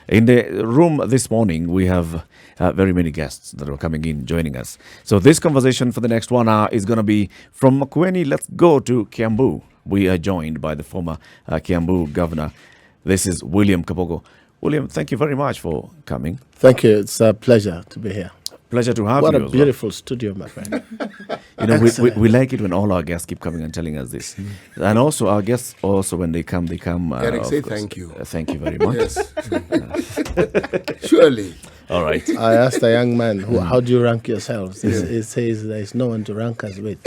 In the room this morning, we have very many guests that are coming in, joining us. So this conversation for the next 1 hour is going to be from Makueni. Let's go to Kiambu. We are joined by the former Kiambu governor. This is William Kabogo. William, thank you very much for coming. Thank you. It's a pleasure to be here. Pleasure to have what you. What a beautiful studio, my friend. You know, we like it when all our guests keep coming and telling us this. And also, our guests also, when they come. Eric, say thank you. Thank you very much. Yes. Surely. All right. I asked a young man, how do you rank yourselves? He says there's no one to rank us with.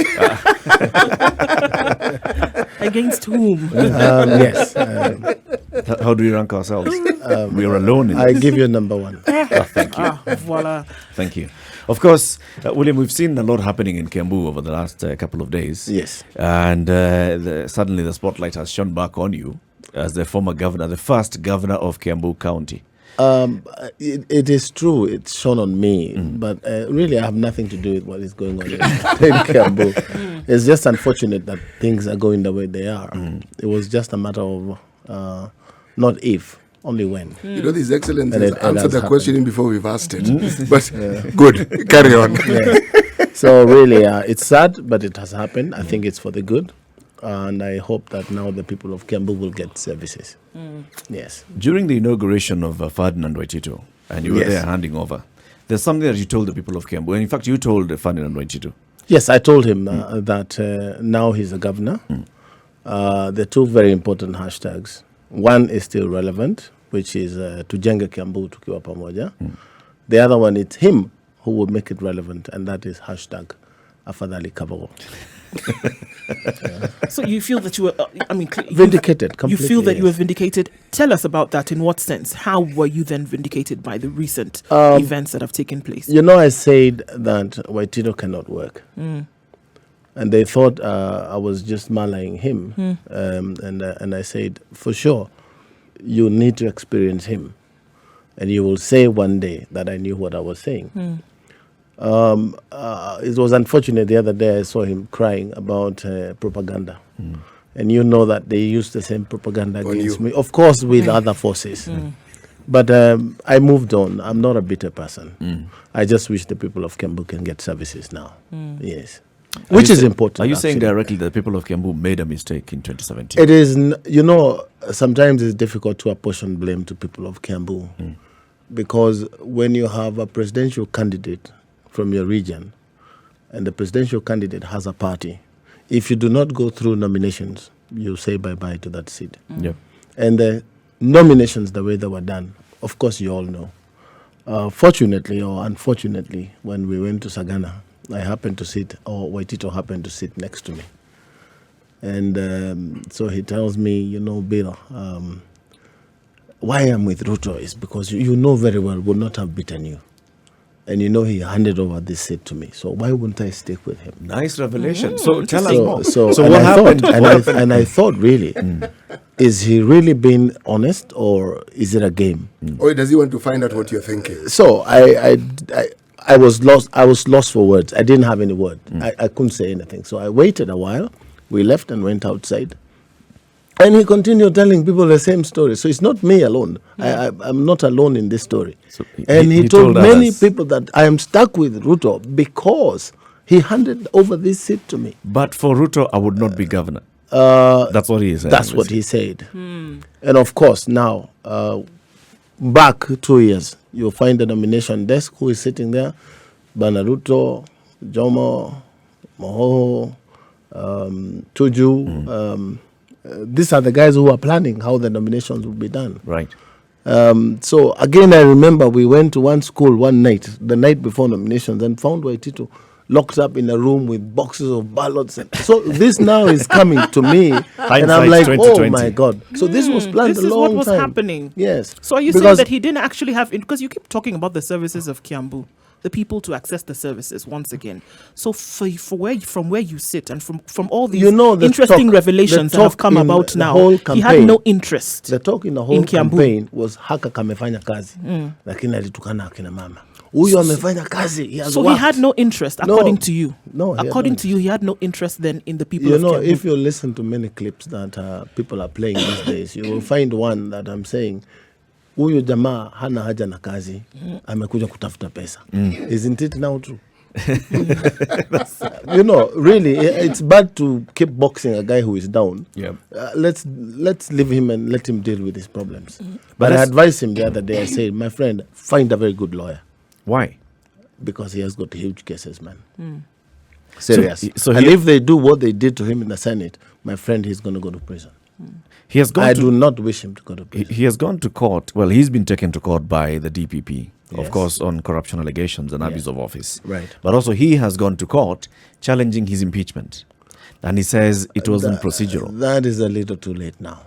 Against whom? Yes. How do we rank ourselves? We are alone in I this. give you number one. Thank you. Voila. Thank you. Of course, William, we've seen a lot happening in Kiambu over the last couple of days. Yes. And suddenly the spotlight has shone back on you as the former governor, the first governor of Kiambu County. It is true, it's shown on me, but really I have nothing to do with what is going on in Kiambu. It's just unfortunate that things are going the way they are. It was just a matter of not if, only when. You know, His Excellency And has it answered the has question before we've asked it. But good, carry on. Yeah. So really, it's sad, but it has happened. I think it's for the good. And I hope that now the people of Kiambu will get services. Yes. During the inauguration of Ferdinand Waitito, and you were Yes. there handing over, there's something that you told the people of Kiambu. And in fact, you told Ferdinand Waitito. Yes, I told him that now he's a governor. There are two very important hashtags. One is still relevant, which is Tujenga Kiambu tukiwa pamoja. The other one, it's him who will make it relevant, and that is hashtag Afadhali Kabogo. So you feel that you were, Vindicated completely. You feel that yes. you were vindicated. Tell us about that. In what sense? How were you then vindicated by the recent events that have taken place? You know, I said that Waitito cannot work. And they thought I was just maligning him. And I said, for sure, you need to experience him. And you will say one day that I knew what I was saying. It was unfortunate the other day I saw him crying about propaganda. And you know that they used the same propaganda against me. Of course, with other forces. But I moved on. I'm not a bitter person. I just wish the people of Kiambu can get services now. Yes. Which is important. Are you saying actually. directly that the people of Kiambu made a mistake in 2017? It is, sometimes it's difficult to apportion blame to people of Kiambu. Because when you have a presidential candidate from your region and the presidential candidate has a party, if you do not go through nominations, you say bye-bye to that seat. Yep. And the nominations, the way they were done, of course you all know. Fortunately or unfortunately, when we went to Sagana, I happened to sit, or Waitito happened to sit next to me. And so he tells me, Bill, why I'm with Ruto is because you know very well would not have beaten you. And he handed over this seat to me. So why wouldn't I stick with him? Nice revelation. So tell us more. So what happened? And I thought, really, is he really being honest or is it a game? Or does he want to find out what you're thinking? So I was lost. I was lost for words. I didn't have any word. I couldn't say anything. So I waited a while. We left and went outside. And he continued telling people the same story. So it's not me alone. I'm not alone in this story. So he told many people that I am stuck with Ruto because he handed over this seat to me. But for Ruto, I would not be governor. That's what he said. That's what he said. And of course, now, back 2 years, you'll find the nomination desk who is sitting there. Bana Ruto, Jomo, Moho, Tuju. These are the guys who are planning how the nominations will be done. Right. So again, I remember we went to one school one night, the night before nominations, and found Waitito locked up in a room with boxes of ballots. So this now is coming to me, and I'm like, oh my God. So this was planned a long time. This is what was happening. Yes. So are you saying that he didn't actually have, because you keep talking about the services of Kiambu, the people to access the services once again. So from where you sit and from all these interesting revelations that have come about now, he had no interest. The talk in the whole campaign was haka kamefanya kazi, lakini alitukana akina mama. Huyo amefanya kazi. So he had no interest, according to you. No, according to you, he had no interest then in the people of Kiambu. If you listen to many clips that people are playing these days, you will find one that I'm saying, huyu jamaa hana haja na kazi, amekuja kutafuta pesa. Isn't it now true? You know, really, it's bad to keep boxing a guy who is down. Yeah. Let's leave him and let him deal with his problems. But I advised him the other day. I said, my friend, find a very good lawyer. Why? Because he has got huge cases, man. Serious. So and if they do what they did to him in the Senate, my friend, he's going to go to prison. He has gone I do not wish him to go to prison. He has gone to court. Well, he's been taken to court by the DPP, of Yes. course, on corruption allegations and abuse of office. Right. But also he has gone to court challenging his impeachment. And he says it wasn't procedural. That is a little too late now.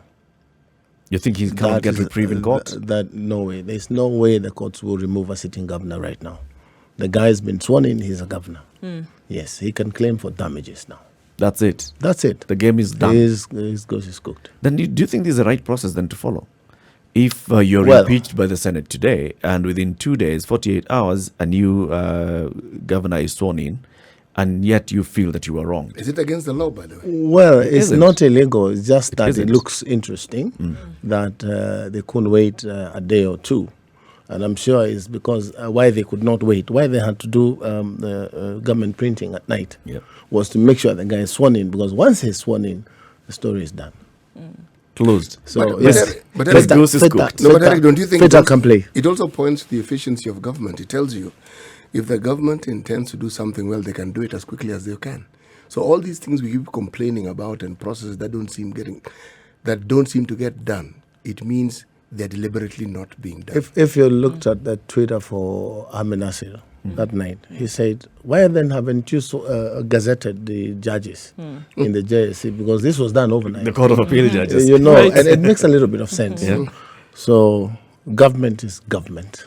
You think he can't get reprieve in court? No way. There's no way the courts will remove a sitting governor right now. The guy's been sworn in. He's a governor. Yes, he can claim for damages now. That's it. That's it. The game is done. His goose is cooked. Then do you think this is the right process then to follow? If you're Well- impeached by the Senate today and within 2 days, 48 hours, a new governor is sworn in, and yet you feel that you were wrong. Is it against the law, by the way? Well, it's isn't. not illegal. It's just that isn't. it looks interesting that they couldn't wait a day or two. And I'm sure it's because why they could not wait, why they had to do the government printing at night, Yep. was to make sure the guy is sworn in. Because once he's sworn in, the story is done. Closed. So But yes, Eric- but Feta- Eric- the goose is Feta- cooked. No, but Feta- Eric, don't you think Feta it can play? it also points to the efficiency of government? It tells you if the government intends to do something well, they can do it as quickly as they can. So all these things we keep complaining about and processes that don't seem to get done, it means they're deliberately not being done. If you looked at the Twitter for Ahmed Nasir that night, he said, why then haven't you gazetted the judges in the JSC? Because this was done overnight. The Court of Appeal judges. You know, Right. and it makes a little bit of sense. Yeah. So government is government,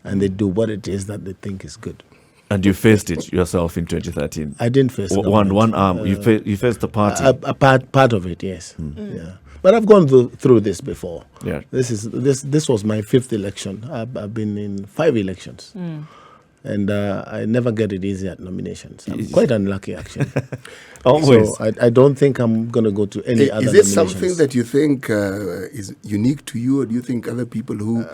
and they do what it is that they think is good. And you faced it yourself in 2013. I didn't face One government. arm. You faced the party. A part of it, yes. Yeah. But I've gone through this before. Yeah. This was my 5th election. I've been in 5 elections. And I never get it easy at nominations. I'm quite unlucky, actually. Always. So I don't think I'm going to go to any other Is it nominations. something that you think is unique to you, or do you think other people who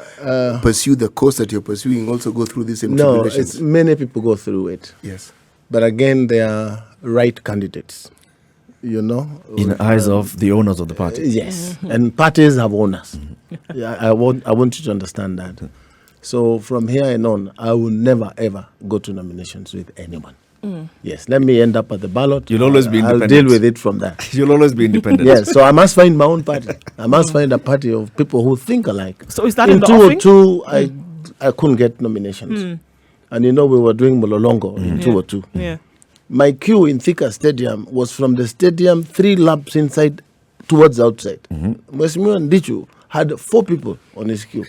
pursue the course that you're pursuing also go through this same No, tribulations? it's many people go through it. Yes. But again, they are right candidates. You know? in the eyes of the owners of the party. Yes. And parties have owners. Yeah, I want you to understand that. So from here and on, I will never ever go to nominations with anyone. Yes, let me end up at the ballot. You'll always be I'll independent. deal with it from there. You'll always be independent. Yes, so I must find my own party. I must find a party of people who think alike. So is that in in the offing? 2002, I couldn't get nominations. And you know, we were doing Mololongo in 2002. Yeah. My queue in Thika Stadium was from the stadium 3 laps inside towards outside. Mheshimiwa Ndichu had 4 people on his queue.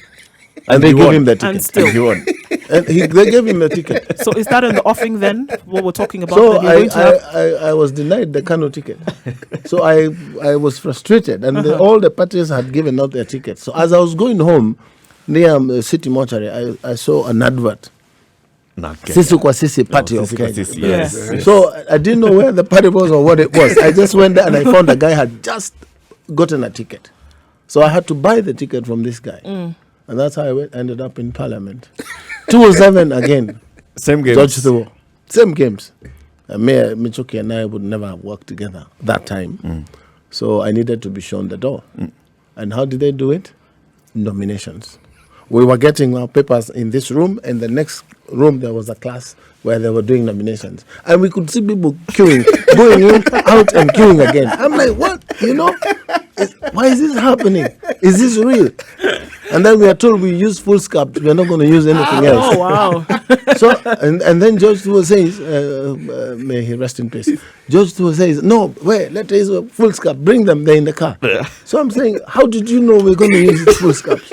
And they he gave won. him the ticket. And still. And you won. And they gave him the ticket. So is that in the offing then? What we're talking about? So that you're going to have? I was denied the Kano ticket. So I was frustrated. And all the parties had given out their tickets. So as I was going home near City Mortuary, I saw an advert. Sisi kwa Sisi Party of Sisi kwa Kenya. Sisi, Yes. yes. So I didn't know where the party was or what it was. I just went there and I found a guy had just gotten a ticket. So I had to buy the ticket from this guy. And that's how I ended up in Parliament. 2007 again. Same game. George Thuo. Same games. Mayor Michoki and I would never have worked together that time. So I needed to be shown the door. And how did they do it? Nominations. We were getting our papers in this room, and the next room there was a class where they were doing nominations. And we could see people queuing, going in, out, and queuing again. I'm like, what? You know? Why is this happening? Is this real? And then we are told we use full scarf. We are not going to use anything else. Oh, wow. So, and then George Thuo says, may he rest in peace. George Thuo says, no, wait, let us use a full scarf. Bring them there in the car. So I'm saying, how did you know we're going to use full scarf?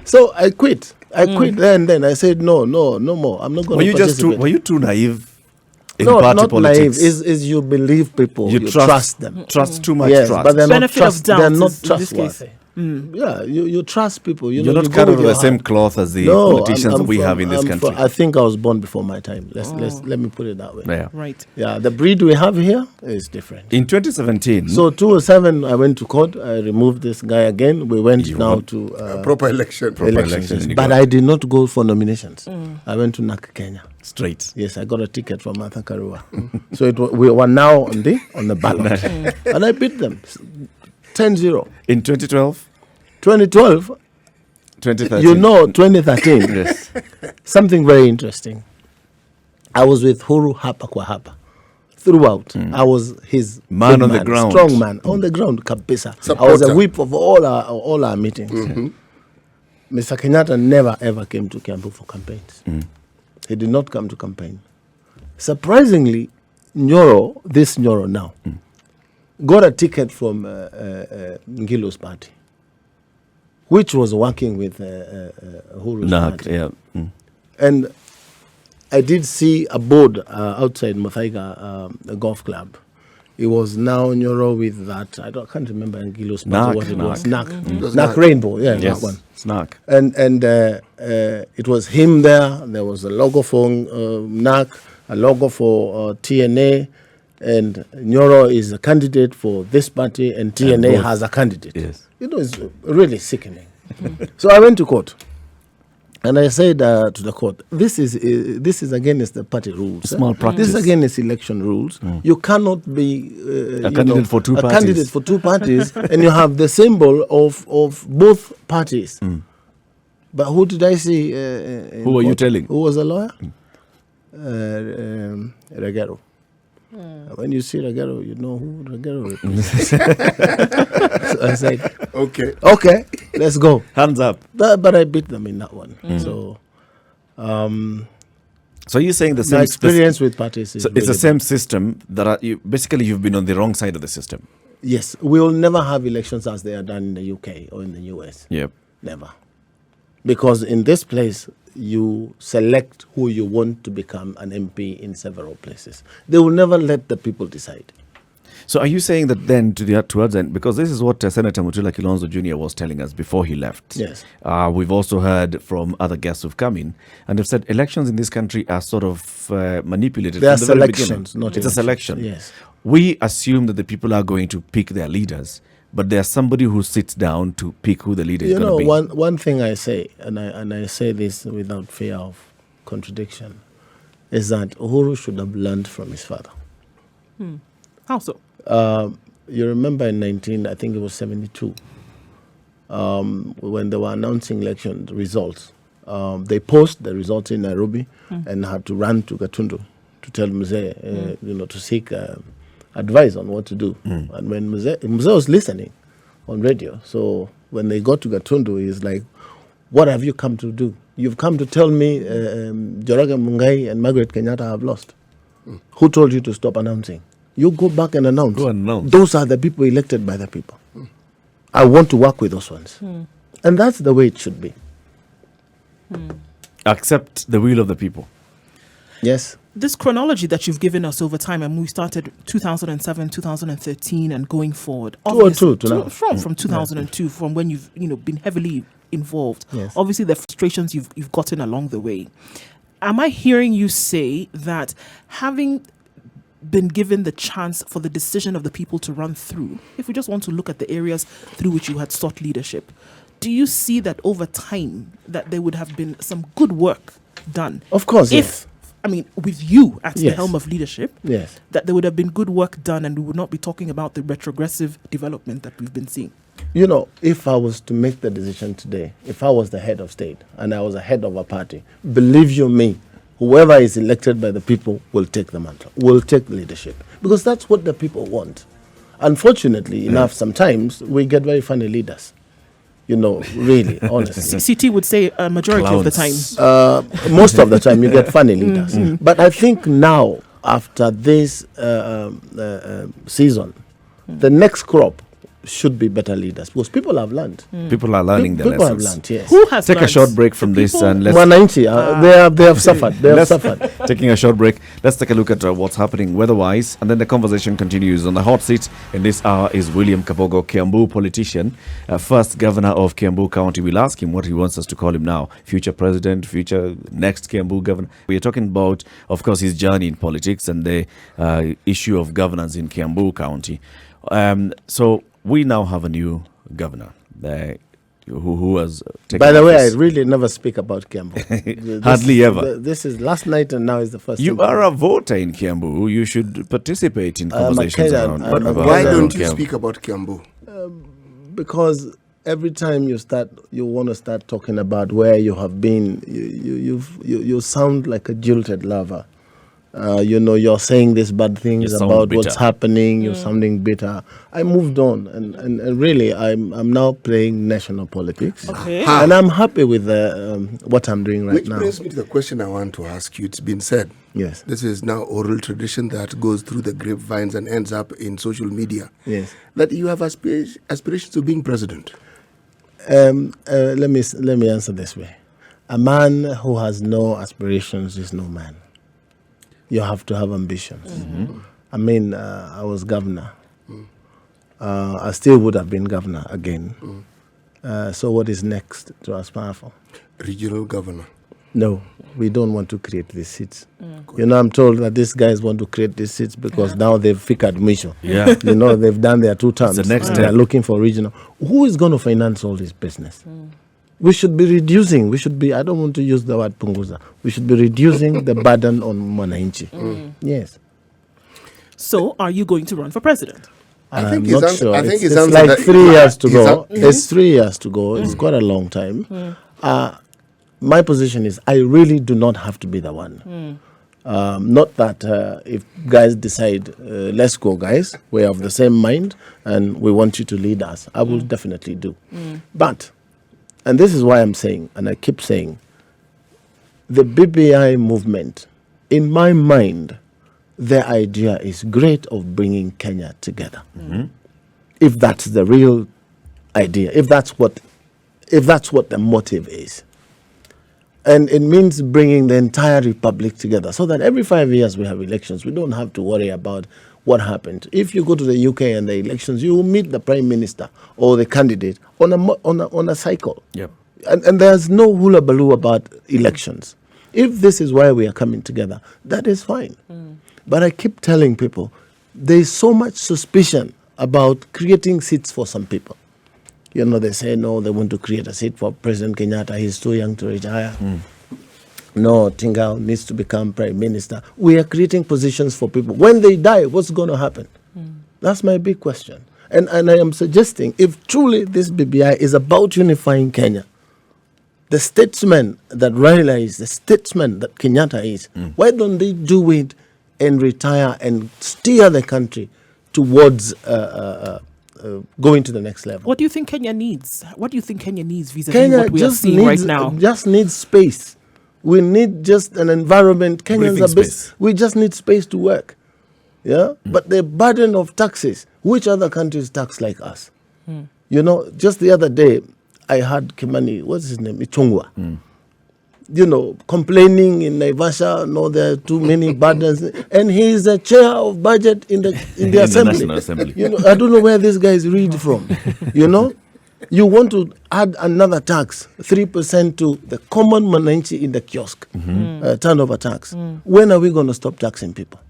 So I quit. I quit there and then. I said, no more. I'm not going to participate. Were you too naive in No, party not politics? naive. Is you believe people. You trust them. Trust too much Yes, trust. but they're not Benefit of doubt they're not is- in this case. trustworthy. Yeah, you trust people. You're not cut out of the same cloth as the politicians we have in this country. I think I was born before my time. Let me put it that way. Yeah. Right. Yeah, the breed we have here is different. In 2017, So 2007, I went to court. I removed this guy again. We went to Proper election. elections. and you But got- I did not go for nominations. I went to NAC Kenya. straight. Yes, I got a ticket from Martha Karua. So we were now on the ballot. And I beat them 10-0. In 2012, 2012, 2013. 2013, Yes. something very interesting. I was with Uhuru hapa kwa hapa. Throughout, I was his Man big on the ground. strong man on the ground, kabisa. I was Supporter. a whip of all our meetings. Mr. Kenyatta never ever came to Kiambu for campaigns. He did not come to campaign. Surprisingly, this Nyoro now, got a ticket from Ngilu's party, which was working with Uhuru's party. Yeah. And I did see a board outside Muthaiga, the golf club. It was now Nyoro with that. I can't remember Ngilu's party what it was. Nak Rainbow, yeah, Yes. that one. Snack. And it was him there. There was a logo for NAC, a logo for TNA, and Nyoro is a candidate for this party, and TNA both. has a candidate. Yes. It's really sickening. So I went to court, and I said to the court, this is against the party rules. Small practice. This is against election rules. You cannot be A candidate for two parties. candidate for two parties, and you have the symbol of both parties. But who did I see? Who were you telling? Who was a lawyer? Regero. When you see Regero, you know who Regero is. So I said, okay, let's go. Hands up. But I beat them in that one. So So you're saying the my same experience with parties is So it's the really same system that basically you've been on the wrong side of the system. bad. Yes, we will never have elections as they are done in the UK or in the US. Yep. Never. Because in this place, you select who you want to become an MP in several places. They will never let the people decide. So are you saying that then towards end, because this is what Senator Mutula Kilonzo Jr. was telling us before he left. Yes. We've also heard from other guests who've come in and have said elections in this country are sort of manipulated. They are from the very selections, beginning. not It's a elections. selection. Yes. We assume that the people are going to pick their leaders, but there's somebody who sits down to pick who the leader is You going know, to be. one thing I say, and I say this without fear of contradiction, is that Uhuru should have learned from his father. How so? You remember in 1972, when they were announcing election results, they posted the results in Nairobi and had to run to Gatundu to tell Mzee, to seek advice on what to do. And when Mzee was listening on radio, so when they got to Gatundu, he's like, what have you come to do? You've come to tell me Joraga Mungai and Margaret Kenyatta have lost. Who told you to stop announcing? You go back and announce. Go and announce. Those are the people elected by the people. I want to work with those ones. And that's the way it should be. Accept the will of the people. Yes. This chronology that you've given us over time, and we started 2007, 2013, and going forward. 2002 to now. From 2002, from when you've been heavily involved. Yes. Obviously, the frustrations you've gotten along the way. Am I hearing you say that having been given the chance for the decision of the people to run through, if we just want to look at the areas through which you had sought leadership, do you see that over time that there would have been some good work done? Of course, yes. With you at the Yes. helm of leadership, Yes. that there would have been good work done and we would not be talking about the retrogressive development that we've been seeing. You know, if I was to make the decision today, if I was the head of state and I was a head of a party, believe you me, whoever is elected by the people will take the mantle, will take leadership. Because that's what the people want. Unfortunately enough, sometimes we get very funny leaders. Really, honestly. CT would say a majority of the time. Most of the time you get funny leaders. But I think now, after this season, the next crop should be better leaders because people have learned. People are learning the People have lessons. learned, yes. Who has Take a learned? short break from The this people- and let's 190, they have suffered. They have suffered. taking a short break. Let's take a look at what's happening weather-wise, and then the conversation continues. On the hot seat in this hour is William Kabogo, Kiambu politician, first governor of Kiambu County. We'll ask him what he wants us to call him now: future president, future next Kiambu governor. We are talking about, of course, his journey in politics and the issue of governance in Kiambu County. So we now have a new governor. Who has taken By the way, I office. really never speak about Kiambu. Hardly ever. This is last night and now is the first. You time. are a voter in Kiambu. You should participate in conversations Kenyan. around. I'm a about Why Well, don't you Kiambu. speak about Kiambu? Because every time you want to start talking about where you have been, you sound like a jilted lover. You're saying these bad things You sound about bitter. what's happening. You're sounding bitter. I moved on, and really, I'm now playing national politics, Okay. and I'm happy with what I'm doing right Which now. brings me to the question I want to ask you. It's been said. Yes. This is now oral tradition that goes through the grapevines and ends up in social media. Yes. That you have aspirations of being president. Let me answer this way: a man who has no aspirations is no man. You have to have ambitions. I mean, I was governor. I still would have been governor again. So what is next to aspire for? Regional governor. No, we don't want to create these seats. I'm told that these guys want to create these seats because now they've figured mission. Yeah. They've done their 2 terms. the next They're step. looking for regional. Who is going to finance all this business? We should be reducing. I don't want to use the word punguza. We should be reducing the burden on Mwananchi. Yes. So, are you going to run for president? I think I'm his not answer- sure. I think it's his answer like that- 3 years to his go. an- It's 3 years to go. It's quite a long time. My position is I really do not have to be the one. Not that if guys decide, let's go, guys, we have the same mind and we want you to lead us, I will definitely do. But, and this is why I'm saying, and I keep saying, the BBI movement, in my mind, the idea is great of bringing Kenya together. If that's the real idea, if that's what the motive is. And it means bringing the entire republic together so that every 5 years we have elections. We don't have to worry about what happened. If you go to the UK and the elections, you will meet the prime minister or the candidate on a cycle. Yep. And there's no hula baloo about elections. If this is why we are coming together, that is fine. But I keep telling people, there is so much suspicion about creating seats for some people. They say, no, they want to create a seat for President Kenyatta. He's too young to retire. No, Tingao needs to become prime minister. We are creating positions for people. When they die, what's going to happen? That's my big question. And I am suggesting, if truly this BBI is about unifying Kenya, the statesman that Raila is, the statesman that Kenyatta is, why don't they do it and retire and steer the country towards going to the next level? What do you think Kenya needs? What do you think Kenya needs vis-a-vis what we are seeing right now? just needs space. We need just an environment. Kenyans Breathing are space. we just need space to work. Yeah? But the burden of taxes, which other countries tax like us? Just the other day, I heard Kimani, what's his name? Ichungwa. Complaining in Naivasha, no, there are too many burdens. And he is the chair of budget in the assembly. National Assembly. I don't know where these guys read from. You want to add another tax, 3% to the common Mwananchi in the kiosk, turnover tax. When are we going to stop taxing people?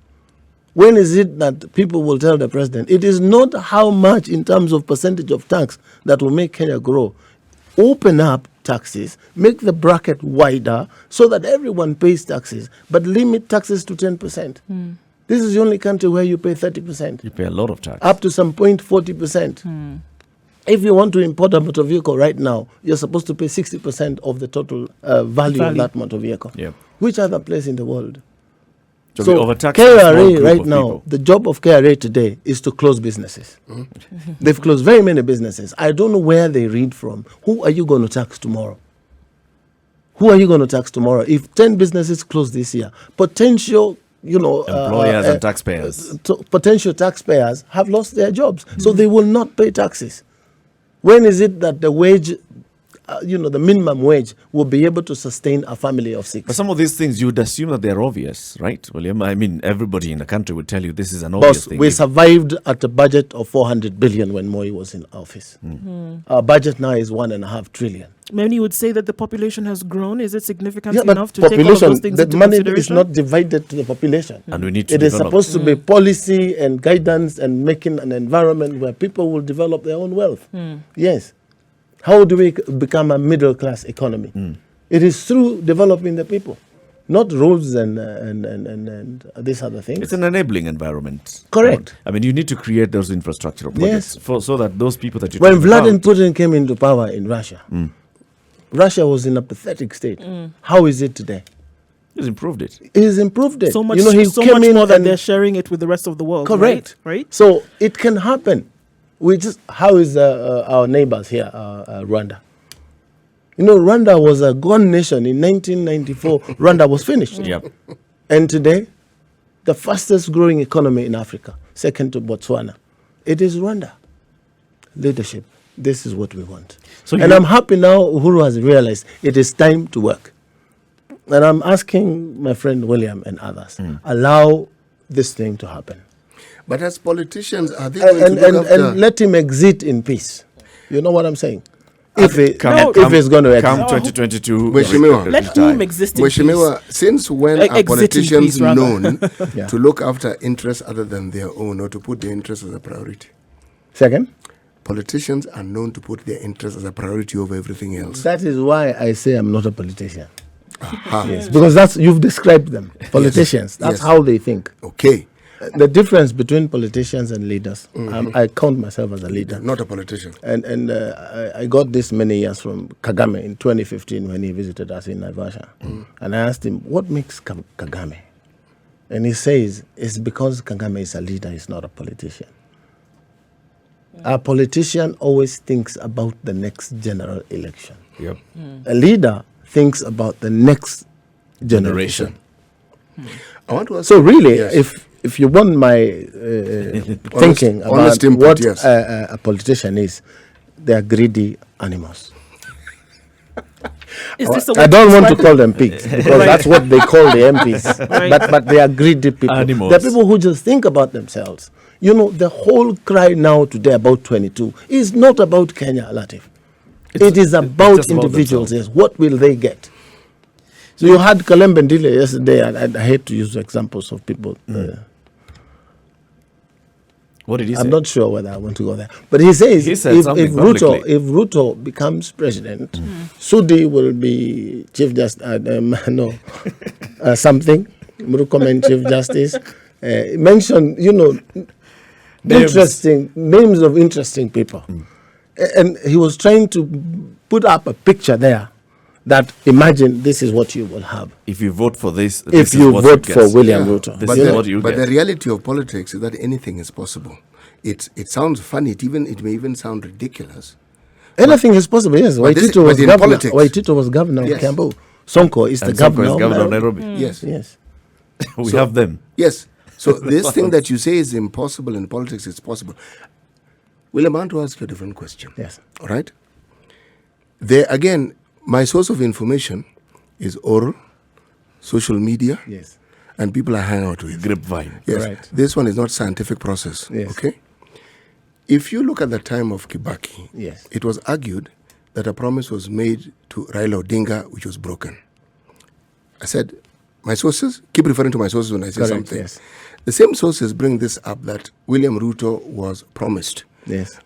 When is it that people will tell the president, it is not how much in terms of percentage of tax that will make Kenya grow. Open up taxes, make the bracket wider so that everyone pays taxes, but limit taxes to 10%. This is the only country where you pay 30%. You pay a lot of tax. Up to some point 40%. If you want to import a motor vehicle right now, you're supposed to pay 60% of the total value of that motor vehicle. Yep. Which other place in the world? So we overtax a small KRA group right of now, people. the job of KRA today is to close businesses. They've closed very many businesses. I don't know where they read from. Who are you going to tax tomorrow? Who are you going to tax tomorrow? If 10 businesses close this year, potential Employers and taxpayers. Potential taxpayers have lost their jobs. So they will not pay taxes. When is it that the wage, the minimum wage will be able to sustain a family of 6? But some of these things, you would assume that they're obvious, right, William? I mean, everybody in the country would tell you this is an obvious thing. We survived at a budget of 400 billion when Moi was in office. Our budget now is 1.5 trillion. Many would say that the population has grown. Is it significant enough to take all of those things into money consideration? is not divided to the population. And we need to It is develop. supposed to be policy and guidance and making an environment where people will develop their own wealth. Yes. How do we become a middle-class economy? It is through developing the people, not roads and these other things. It's an enabling environment. Correct. I mean, you need to create those infrastructural projects so that those people that you When talk Vladimir about, Putin came into power in Russia, Russia was in a pathetic state. How is it today? he's improved it. He's improved it. So much, he so came much in more that and- they're sharing it with the rest of the world. Correct. Right? So it can happen. How is our neighbors here, Rwanda? Rwanda was a gone nation in 1994. Rwanda was finished. Yep. And today, the fastest growing economy in Africa, second to Botswana, it is Rwanda. Leadership. This is what we want. And I'm happy now Uhuru has realized it is time to work. And I'm asking my friend William and others, allow this thing to happen. But as politicians, are they going to look after... And let him exit in peace. You know what I'm saying? If he's going to exit. Come 2022, Mheshimiwa. Let whom exist in peace. Mheshimiwa, since when are Exit in politicians peace, rather. known to look after interests other than their own or to put their interests as a priority? Second? Politicians are known to put their interests as a priority over everything else. That is why I say I'm not a politician. Aha. Yes, because you've described them. Politicians. That's Yes. how they think. Okay. The difference between politicians and leaders, I count myself as a leader. Not a politician. And I got this many years from Kagame in 2015 when he visited us in Naivasha. And I asked him, what makes Kagame? And he says, it's because Kagame is a leader, he's not a politician. A politician always thinks about the next general election. Yep. A leader thinks about the next generation. I want to ask So really, Yes. if you want my thinking honest about input, what yes. a politician is, they are greedy animals. Is this a way I don't want to describe call them pigs because Right. that's what they call the MPs. Right. But they are greedy people. Animals. They're people who just think about themselves. The whole cry now today about 22 is not about Kenya, Latif. It is about just about individuals. themselves. Yes, what will they get? So you had Kalembe Ndile yesterday, and I hate to use examples of people. What did he say? I'm not sure whether I want to go there. But he says He if said something publicly. Ruto becomes president, Sudi will be Chief Justice, something, Murukomen Chief Justice. Mention, names of interesting people. And he was trying to put up a picture there that imagine this is what you will have. If you vote for this, If this is you what vote you for get. William Ruto. This But, is the, what you but get. the reality of politics is that anything is possible. It sounds funny. It may even sound ridiculous. Anything is possible, yes. But this- Waitito was but in governor. politics- Waitito was governor Yes. of Kiambu. Sonko is the And Sonko governor, is governor of Nairobi. Nairobi. Yes. Yes. We have them. Yes. So this thing that you say is impossible in politics is possible. William, I want to ask you a different question. Yes. All right. There again, my source of information is oral, social media, Yes. and people I hang out with. Grapevine. Yes. Right. This one is not scientific process. Yes. Okay. If you look at the time of Kibaki, Yes. it was argued that a promise was made to Raila Odinga which was broken. I said, my sources, keep referring to my sources when I say Correct, something. yes. The same sources bring this up that William Ruto was promised. Yes.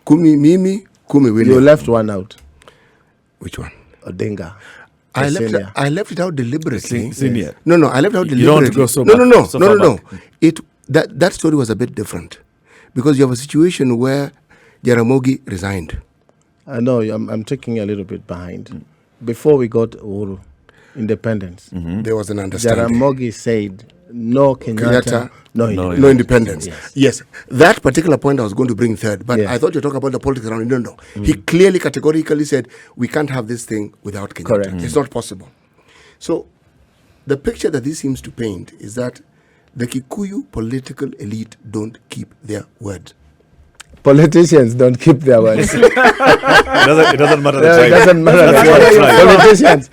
Kumi Mimi, Kumi William. You left one out. Which one? Odinga. I the left, senior. I left it out deliberately. Senior. No, I left it out You deliberately. don't want to go so no, back- so far back. That story was a bit different because you have a situation where Jaramogi resigned. I know I'm taking a little bit behind. Before we got Uhuru, independence, There was an understanding. Jaramogi said no Kenyatta, no independence. No independence. Yes. Yes. That particular point I was going to bring third, but Yes. I thought you were talking about the politics around it. No. He clearly, categorically said, we can't have this thing without Kenyatta. Correct. It's not possible. So the picture that this seems to paint is that the Kikuyu political elite don't keep their word. Politicians don't keep their words. It doesn't matter the It tribe. doesn't matter. Politicians,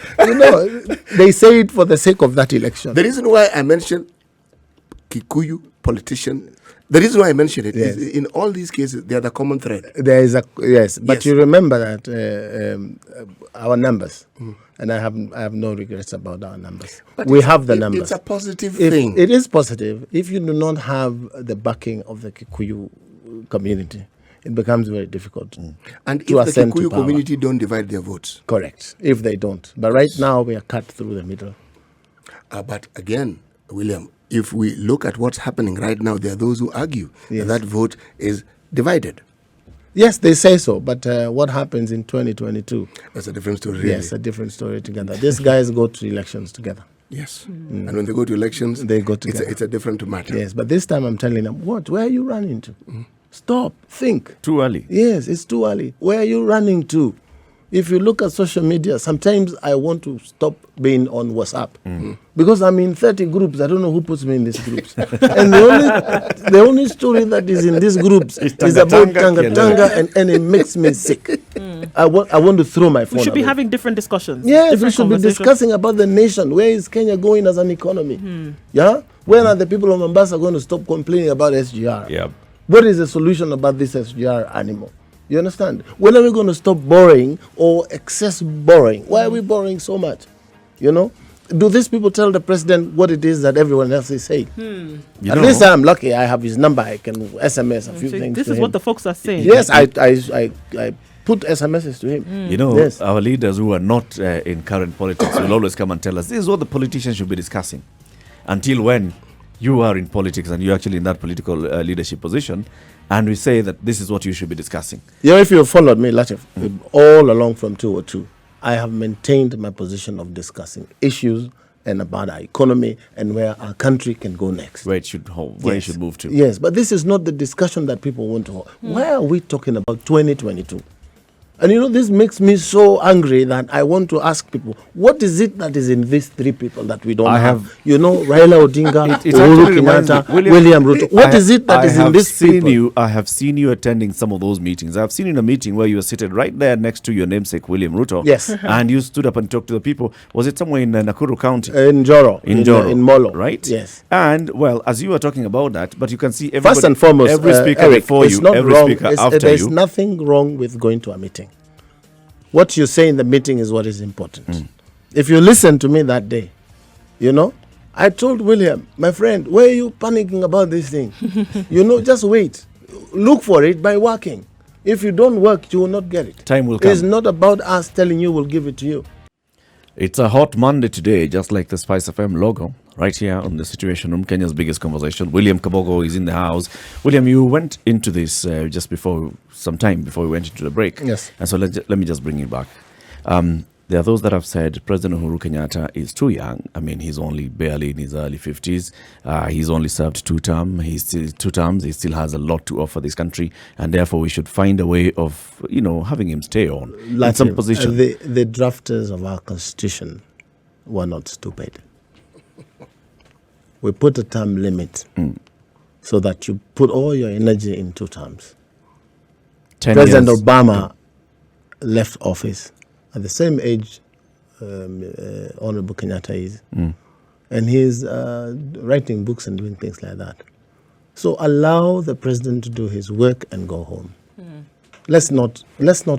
they say it for the sake of that election. The reason why I mentioned Kikuyu politician, the reason why I mention it is in all these cases, they are the common thread. There is but Yes. you remember that our numbers, and I have no regrets about our numbers. But We have the numbers. It's a positive thing. It is positive. If you do not have the backing of the Kikuyu community, it becomes very difficult. And if to the ascend to Kikuyu power. community don't divide their votes. Correct. If they don't. But right now, we are cut through the middle. But again, William, if we look at what's happening right now, there are those who argue Yes. that vote is divided. Yes, they say so. But what happens in 2022? That's a different story, really. Yes, a different story together. These guys go to elections together. Yes. And when they go to elections, They go together. It's a different matter. Yes, but this time I'm telling them, what? Where are you running to? Stop. Think. Too early. Yes, it's too early. Where are you running to? If you look at social media, sometimes I want to stop being on WhatsApp because I'm in 30 groups. I don't know who puts me in these groups. And the only story that is in these groups is about Tanga, and it makes me sick. I want to throw my phone We should be away. having different discussions. Yes, we different should be conversations. discussing about the nation. Where is Kenya going as an economy? Yeah? When are the people of Mombasa going to stop complaining about SGR? Yeah. What is the solution about this SGR animal? You understand? When are we going to stop borrowing or excess borrowing? Why are we borrowing so much? You know? Do these people tell the president what it is that everyone else is saying? At least I'm lucky. I have his number. I can SMS a few So things this to is him. what the folks are saying. Yes, I put SMSs to him. You know, Yes. our leaders who are not in current politics will always come and tell us, this is what the politicians should be discussing. Until when you are in politics and you're actually in that political leadership position, and we say that this is what you should be discussing. You know, if you followed me, Latif, all along from 2002, I have maintained my position of discussing issues and about our economy and where our country can go next. Where it should where it should move to. Yes, but this is not the discussion that people want to hold. Why are we talking about 2022? And you know, this makes me so angry that I want to ask people, what is it that is in these three people that we don't have? You know, Raila Odinga, It Uhuru actually reminds me, Kenyatta, William Ruto. What is it that is in these people? I have seen you attending some of those meetings. I've seen you in a meeting where you were seated right there next to your namesake, William Ruto. Yes. And you stood up and talked to the people. Was it somewhere in Nakuru County? In Joro. In Molo. Right? Yes. And, well, as you were talking about that, but you can see everybody, First and foremost, every speaker Eric, before it's you, not every wrong. speaker after There's you. nothing wrong with going to a meeting. What you say in the meeting is what is important. If you listen to me that day, you know, I told William, my friend, why are you panicking about this thing? You know, just wait. Look for it by working. If you don't work, you will not get it. Time will come. It's not about us telling you we'll give it to you. It's a hot Monday today, just like the Spice FM logo, right here on the Situation Room, Kenya's biggest conversation. William Kabogo is in the house. William, you went into this just before, some time before we went into the break. Yes. And so let me just bring it back. There are those that have said President Uhuru Kenyatta is too young. I mean, he's only barely in his early 50s. He's only served two terms. He still has a lot to offer this country. And therefore, we should find a way of, you know, having him stay on in some position. The drafters of our constitution were not stupid. We put a term limit so that you put all your energy in 2 terms. 10 President years. Obama left office at the same age Honorable Kenyatta is. And he's writing books and doing things like that. So allow the president to do his work and go home. Let's not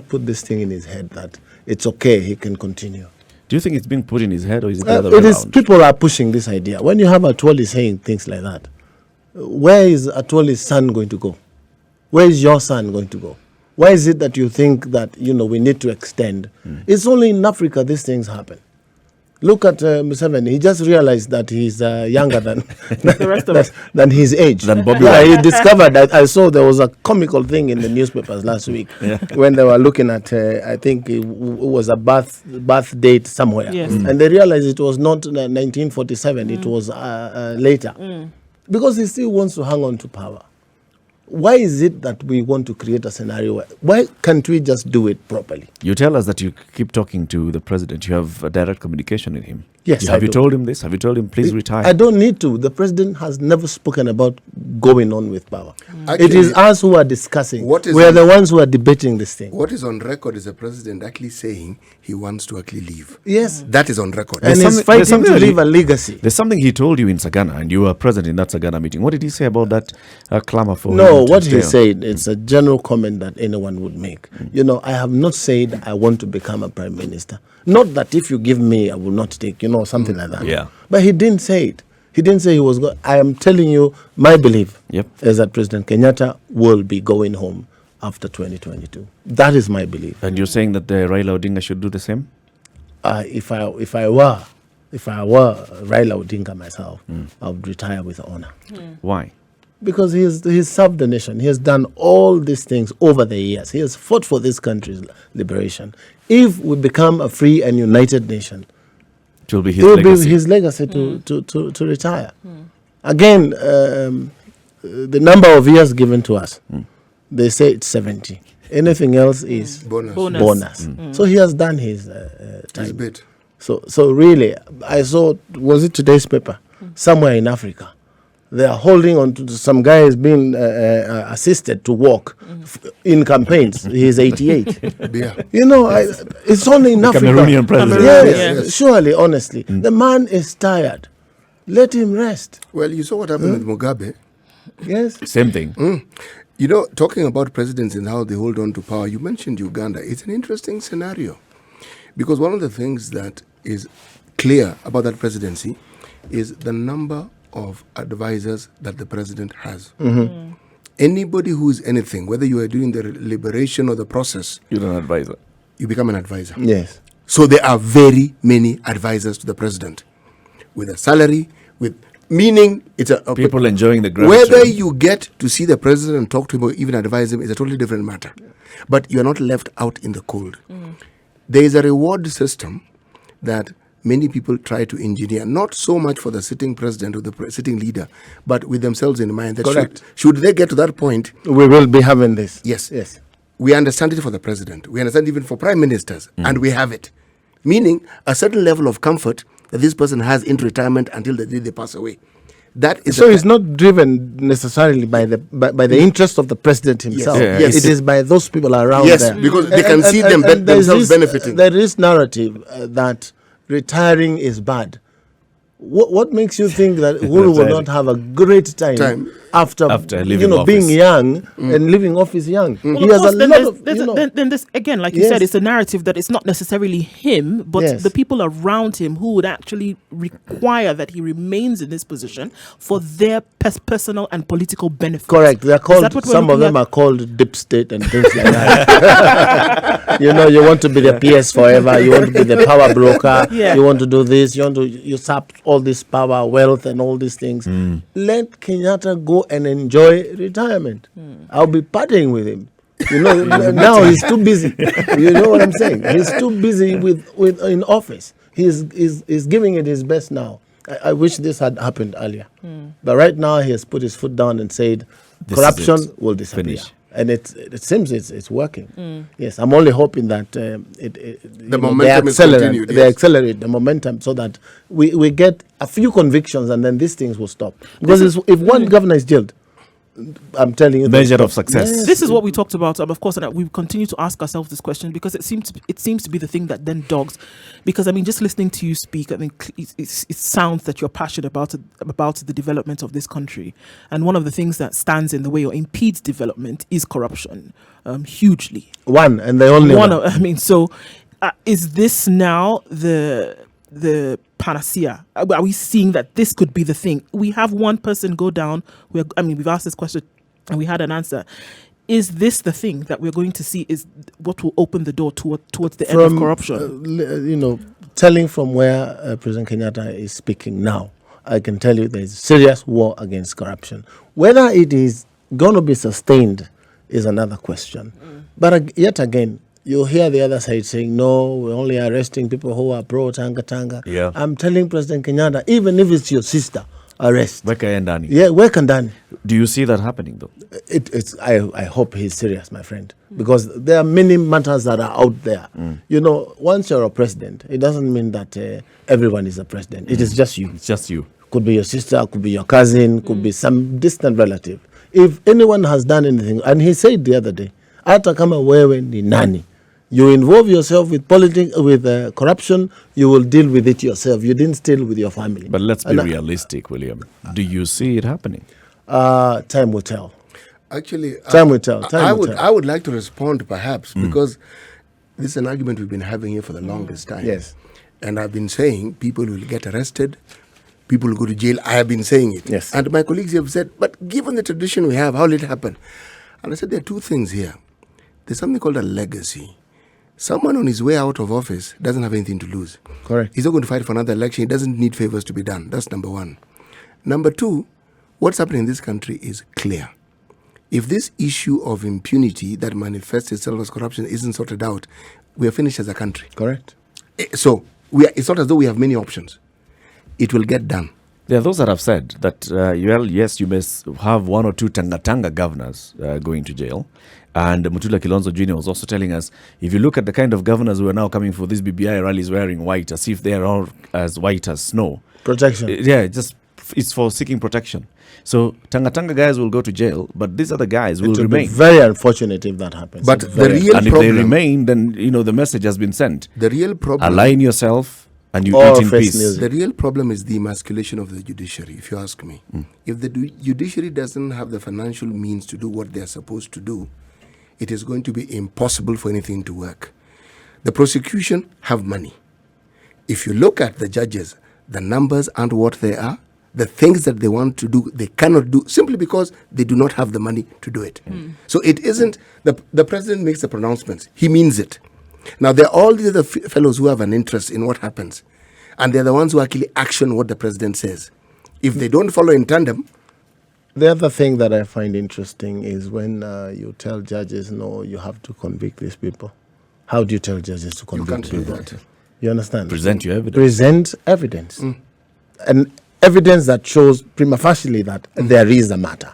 put this thing in his head that it's okay, he can continue. Do you think it's being put in his head, or is it the other way It is. around? People are pushing this idea. When you have Atwoli saying things like that, where is Atwoli's son going to go? Where is your son going to go? Why is it that you think that, you know, we need to extend? It's only in Africa these things happen. Look at Museveni. He just realized that he's younger than The rest of us. than his age. Than Bobby Yeah, Wine. he discovered that. I saw there was a comical thing in the newspapers last week when they were looking at, I think it was a birth date somewhere. Yes. And they realized it was not 1947, it was later. Because he still wants to hang on to power. Why is it that we want to create a scenario? Why can't we just do it properly? You tell us that you keep talking to the president. You have a direct communication with him. Yes, Have you told him this? Have you told him, please retire? I don't need to. The president has never spoken about going on with power. Actually, it is us who are discussing. We are the ones who are debating this thing. What is on record is the president actually saying he wants to actually leave. Yes. That is on record. And he's fighting to leave a legacy. There's something he told you in Sagana, and you were present in that Sagana meeting. What did he say about that clamor for No, him to what stay he on? said, it's a general comment that anyone would make. You know, I have not said I want to become a prime minister. Not that if you give me, I will not take, something like that. Yeah. But he didn't say it. He didn't say he was going. I am telling you, my belief is that President Kenyatta will be going home after 2022. That is my belief. And you're saying that Raila Odinga should do the same? If I were Raila Odinga myself, I would retire with honor. Why? Because he's served the nation. He has done all these things over the years. He has fought for this country's liberation. If we become a free and united nation, It will be his it will legacy. be his legacy to retire. Again, the number of years given to us, they say it's 70. Anything else is bonus. So he has done his time. His bit. So really, I saw, was it today's paper? Somewhere in Africa. They are holding on to some guy is being assisted to walk in campaigns. He's 88. Yeah. It's only in Africa. Cameroonian president. Yes, surely, honestly. The man is tired. Let him rest. Well, you saw what happened with Mugabe. Yes. Same thing. Talking about presidents and how they hold on to power, you mentioned Uganda. It's an interesting scenario. Because one of the things that is clear about that presidency is the number of advisors that the president has. Anybody who is anything, whether you are doing the liberation or the process, You're an advisor. you become an advisor. Yes. So there are very many advisors to the president with a salary, meaning it's a People enjoying the gratitude. whether you get to see the president and talk to him or even advise him is a totally different matter. But you are not left out in the cold. There is a reward system that many people try to engineer, not so much for the sitting president or the sitting leader, but with themselves in mind. That Correct. Should they get to that point, We will be having this. yes, Yes. we understand it for the president. We understand even for prime ministers, and we have it. Meaning a certain level of comfort that this person has in retirement until the day they pass away. That is So it's not driven necessarily by the interest of the president himself. Yes. Yes. It is by those people around Yes, there. because they can see there's themselves this, benefiting. There is narrative that retiring is bad. What makes you think that Uhuru will not have a great time after leaving being office. young and leaving office young? Well, He of has course, a then lot there's, of, there's then this again, like you Yes. said, it's a narrative that it's not necessarily him, but Yes. the people around him who would actually require that he remains in this position for their personal and political benefit. Correct. They're Is called. that what we're Some of looking them at? are called deep state and things like that. You want to be the PS forever. You want to be the power broker. Yeah. You want to do this. You want to usurp all this power, wealth, and all these things. Let Kenyatta go and enjoy retirement. I'll be partying with him. Now he's too busy. You know what I'm saying? He's too busy with in office. He's giving it his best now. I wish this had happened earlier. But right now he has put his foot down and said This is corruption it. will disappear. Finish. And it seems it's working. Yes, I'm only hoping that the momentum is continued, They yes. accelerate the momentum so that we get a few convictions and then these things will stop. Because if one governor is jailed, I'm telling you, Measure they'll of stop. success. Yes. This is what we talked about, of course, and we continue to ask ourselves this question because it seems to be the thing that then dogs. Because just listening to you speak, it sounds that you're passionate about the development of this country, and one of the things that stands in the way or impedes development is corruption, hugely. One and the only one. So is this now the panacea? Are we seeing that this could be the thing? We have one person go down. We've asked this question and we had an answer. Is this the thing that we're going to see? Is what will open the door towards the end of corruption? Telling from where President Kenyatta is speaking now, I can tell you there is serious war against corruption. Whether it is going to be sustained is another question. But yet again, you hear the other side saying, no, we're only arresting people who are pro-Tanga. Yeah. I'm telling President Kenyatta, even if it's your sister, arrest. Weka yeye ndani. Yeah, weka ndani. Do you see that happening though? I hope he's serious, my friend, because there are many matters that are out there. You know, once you're a president, it doesn't mean that everyone is a president. It is just you. It's just you. Could be your sister, could be your cousin, could be some distant relative. If anyone has done anything, and he said the other day, hata kama wewe ni nani, you involve yourself with politics, with corruption, you will deal with it yourself. You didn't steal with your family. But let's be realistic, William. Do you see it happening? Time will tell. Actually, Time will tell. I would like to respond perhaps because this is an argument we've been having here for the longest time. Yes. And I've been saying people will get arrested, people will go to jail. I have been saying it. Yes. And my colleagues have said, but given the tradition we have, how will it happen? And I said there are two things here. There's something called a legacy. Someone on his way out of office doesn't have anything to lose. Correct. He's not going to fight for another election. He doesn't need favors to be done. That's number one. Number two, what's happening in this country is clear. If this issue of impunity that manifests itself as corruption isn't sorted out, we are finished as a country. Correct. So it's not as though we have many options. It will get done. There are those that have said that, yes, you may have one or two Tanga governors going to jail. And Mutula Kilonzo Jr. was also telling us, if you look at the kind of governors who are now coming for these BBI rallies wearing white, as if they are all as white as snow. Protection. It's for seeking protection. So Tanga guys will go to jail, but these other guys will remain. Be very unfortunate if that happens. But the real and problem, if they remain, then the message has been sent. The real problem, align yourself and you Or eat in face peace. music. the real problem is the emasculation of the judiciary, if you ask me. If the judiciary doesn't have the financial means to do what they're supposed to do, it is going to be impossible for anything to work. The prosecution have money. If you look at the judges, the numbers aren't what they are. The things that they want to do, they cannot do simply because they do not have the money to do it. So it isn't, the president makes the pronouncements. He means it. Now, there are all the other fellows who have an interest in what happens. And they're the ones who actually action what the president says. If they don't follow in tandem. The other thing that I find interesting is when you tell judges, no, you have to convict these people. How do you tell judges to convict You can't do people? that. You understand? Present your evidence. Present evidence. And evidence that shows prima facie that there is a matter.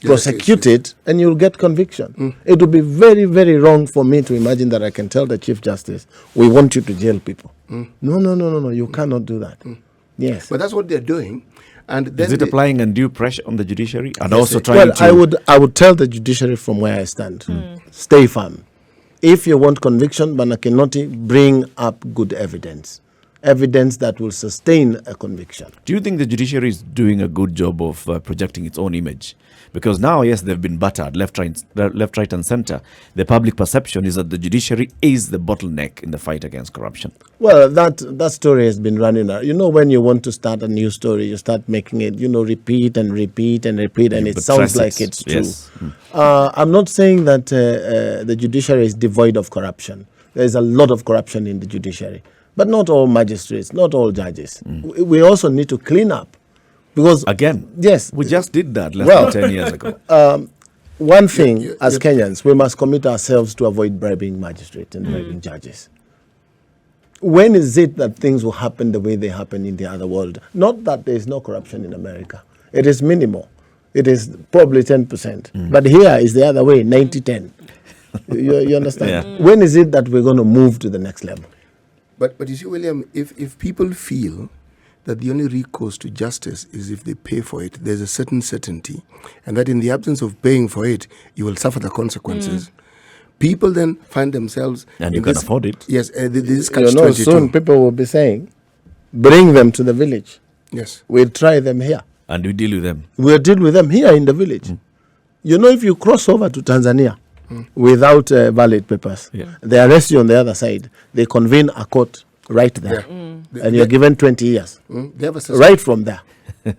Prosecute it and you'll get conviction. It would be very, very wrong for me to imagine that I can tell the Chief Justice, we want you to jail people. No, you cannot do that. Yes. But that's what they're doing. And then Is it applying undue pressure on the judiciary and Yes, also it- trying to... I would tell the judiciary from where I stand, stay firm. If you want conviction, Banakinoti, bring up good evidence. Evidence that will sustain a conviction. Do you think the judiciary is doing a good job of projecting its own image? Because now, yes, they've been battered left, right, and center. The public perception is that the judiciary is the bottleneck in the fight against corruption. Well, that story has been running out. When you want to start a new story, you start making it, repeat and repeat and repeat, and it sounds like it's true. Yes. I'm not saying that the judiciary is devoid of corruption. There's a lot of corruption in the judiciary. But not all magistrates, not all judges. We also need to clean up. Because Again, yes, we just did that less than 10 years ago. one thing as Kenyans, we must commit ourselves to avoid bribing magistrates and bribing judges. When is it that things will happen the way they happen in the other world? Not that there is no corruption in America. It is minimal. It is probably 10%. But here is the other way, 90-10. You understand? Yeah. When is it that we're going to move to the next level? But you see, William, if people feel that the only recourse to justice is if they pay for it, there's a certain certainty, and that in the absence of paying for it, you will suffer the consequences. People then find themselves... And you can afford it. Yes, this catch-22. Soon people will be saying, bring them to the village. Yes. We'll try them here. And we deal with them. We'll deal with them here in the village. If you cross over to Tanzania without valid papers, they arrest you on the other side. They convene a court right there. Yeah. And you're given 20 years. They have a system. Right from there.